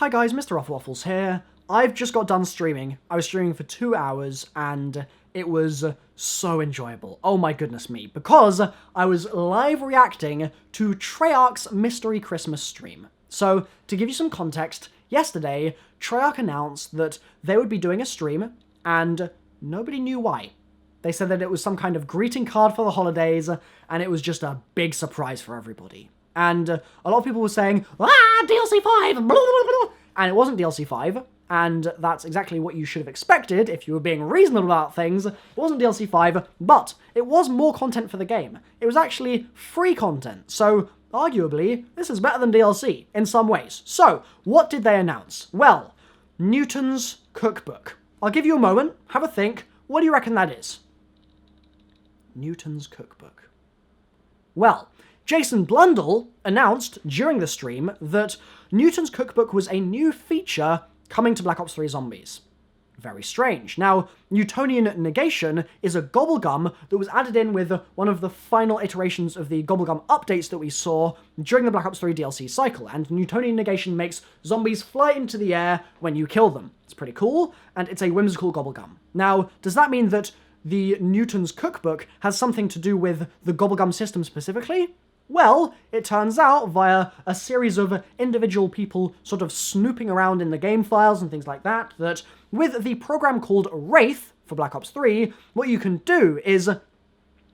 Hi guys, MrRoflWaffles here. I've just got done streaming. I was streaming for 2 hours and it was so enjoyable. Oh my goodness me. Because I was live reacting to TREYARCH'S Mystery Christmas stream. So, to give you some context, yesterday, TREYARCH announced that they would be doing a stream and nobody knew why. They said that it was some kind of greeting card for the holidays and it was just a big surprise for everybody. And a lot of people were saying, DLC 5, blah, blah, blah, and it wasn't DLC 5, and that's exactly what you should have expected if you were being reasonable about things. It wasn't DLC 5, but it was more content for the game. It was actually free content, so arguably, this is better than DLC in some ways. So, what did they announce? Well, Newton's Cookbook. I'll give you a moment, have a think, what do you reckon that is? Newton's Cookbook. Well, Jason Blundell announced during the stream that Newton's Cookbook was a new feature coming to Black Ops 3 Zombies. Very strange. Now, Newtonian negation is a Gobblegum that was added in with one of the final iterations of the Gobblegum updates that we saw during the Black Ops 3 DLC cycle, and Newtonian negation makes zombies fly into the air when you kill them. It's pretty cool, and it's a whimsical Gobblegum. Now, does that mean that the Newton's Cookbook has something to do with the Gobblegum system specifically? Well, it turns out, via a series of individual people sort of snooping around in the game files and things like that, that with the program called Wraith for Black Ops 3, what you can do is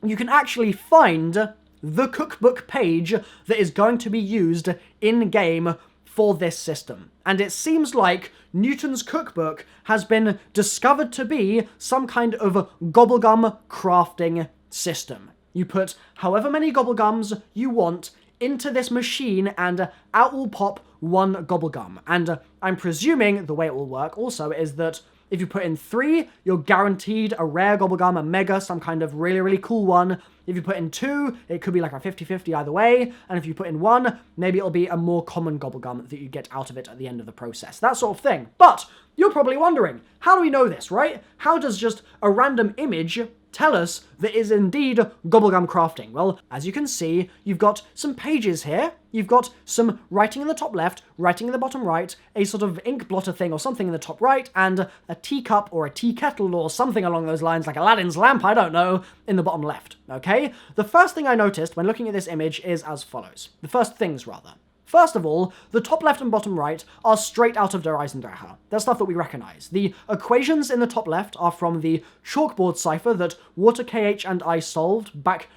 you can actually find the cookbook page that is going to be used in-game for this system. And it seems like Newton's Cookbook has been discovered to be some kind of Gobblegum crafting system. You put however many Gobblegums you want into this machine and out will pop one Gobblegum. And I'm presuming the way it will work also is that if you put in 3, you're guaranteed a rare Gobblegum, a mega, some kind of really, really cool one. If you put in 2, it could be like a 50-50 either way. And if you put in 1, maybe it'll be a more common Gobblegum that you get out of it at the end of the process. That sort of thing. But you're probably wondering, how do we know this, right? How does just a random image tell us that is indeed Gobblegum crafting? Well, as you can see, you've got some pages here, you've got some writing in the top left, writing in the bottom right, a sort of ink blotter thing or something in the top right, and a teacup or a tea kettle or something along those lines, like Aladdin's lamp, I don't know, in the bottom left, okay? The first thing I noticed when looking at this image is as follows. The first things, rather. First of all, the top left and bottom right are straight out of Der Eisendrache. That's stuff that we recognize. The equations in the top left are from the chalkboard cipher that Water KH and I solved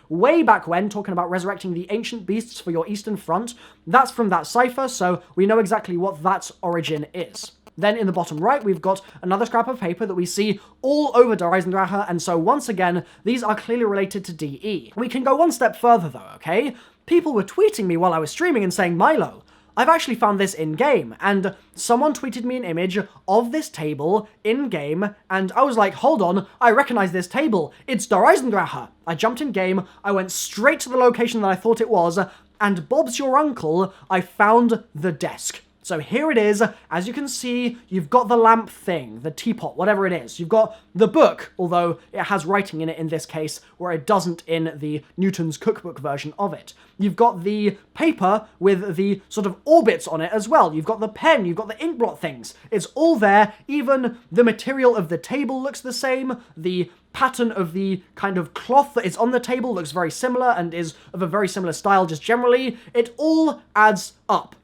way back when, talking about resurrecting the ancient beasts for your Eastern Front. That's from that cipher, so we know exactly what that origin is. Then in the bottom right, we've got another scrap of paper that we see all over Der Eisendrache, and so once again, these are clearly related to DE. We can go one step further though, okay? People were tweeting me while I was streaming and saying, Milo, I've actually found this in-game, and someone tweeted me an image of this table in-game, and I was like, hold on, I recognize this table, it's Der Eisendrache. I jumped in-game, I went straight to the location that I thought it was, and Bob's your uncle, I found the desk. So here it is. As you can see, you've got the lamp thing, the teapot, whatever it is. You've got the book, although it has writing in it in this case, where it doesn't in the Newton's Cookbook version of it. You've got the paper with the sort of orbits on it as well. You've got the pen, you've got the ink blot things. It's all there. Even the material of the table looks the same. The pattern of the kind of cloth that is on the table looks very similar and is of a very similar style just generally. It all adds up.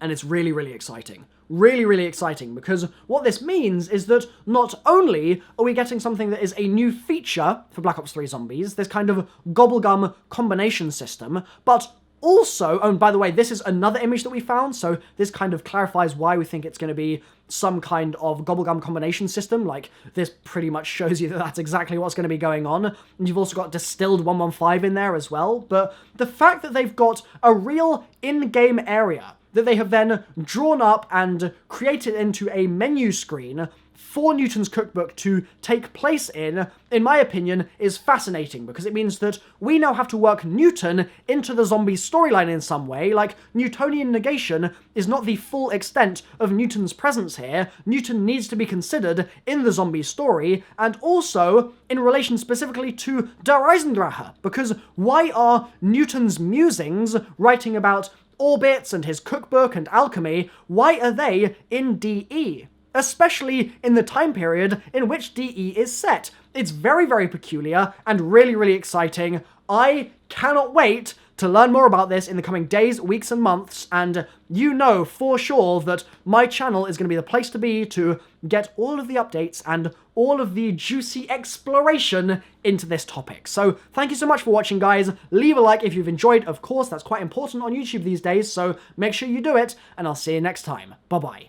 And it's really, really exciting. Really, really exciting, because what this means is that not only are we getting something that is a new feature for Black Ops 3 Zombies, this kind of Gobblegum combination system, but also, oh, and by the way, this is another image that we found, so this kind of clarifies why we think it's going to be some kind of Gobblegum combination system. Like, this pretty much shows you that that's exactly what's going to be going on. And you've also got Distilled 115 in there as well. But the fact that they've got a real in-game area that they have then drawn up and created into a menu screen for Newton's Cookbook to take place in my opinion, is fascinating, because it means that we now have to work Newton into the zombie storyline in some way. Like, Newtonian negation is not the full extent of Newton's presence here. Newton needs to be considered in the zombie story, and also in relation specifically to Der Eisendrache, because why are Newton's musings writing about Orbits and his cookbook and alchemy, why are they in DE? Especially in the time period in which DE is set. It's very, very peculiar and really, really exciting. I cannot wait to learn more about this in the coming days, weeks, and months, and you know for sure that my channel is going to be the place to be to get all of the updates and all of the juicy exploration into this topic. So thank you so much for watching, guys. Leave a like if you've enjoyed. Of course, that's quite important on YouTube these days, so make sure you do it, and I'll see you next time. Bye-bye.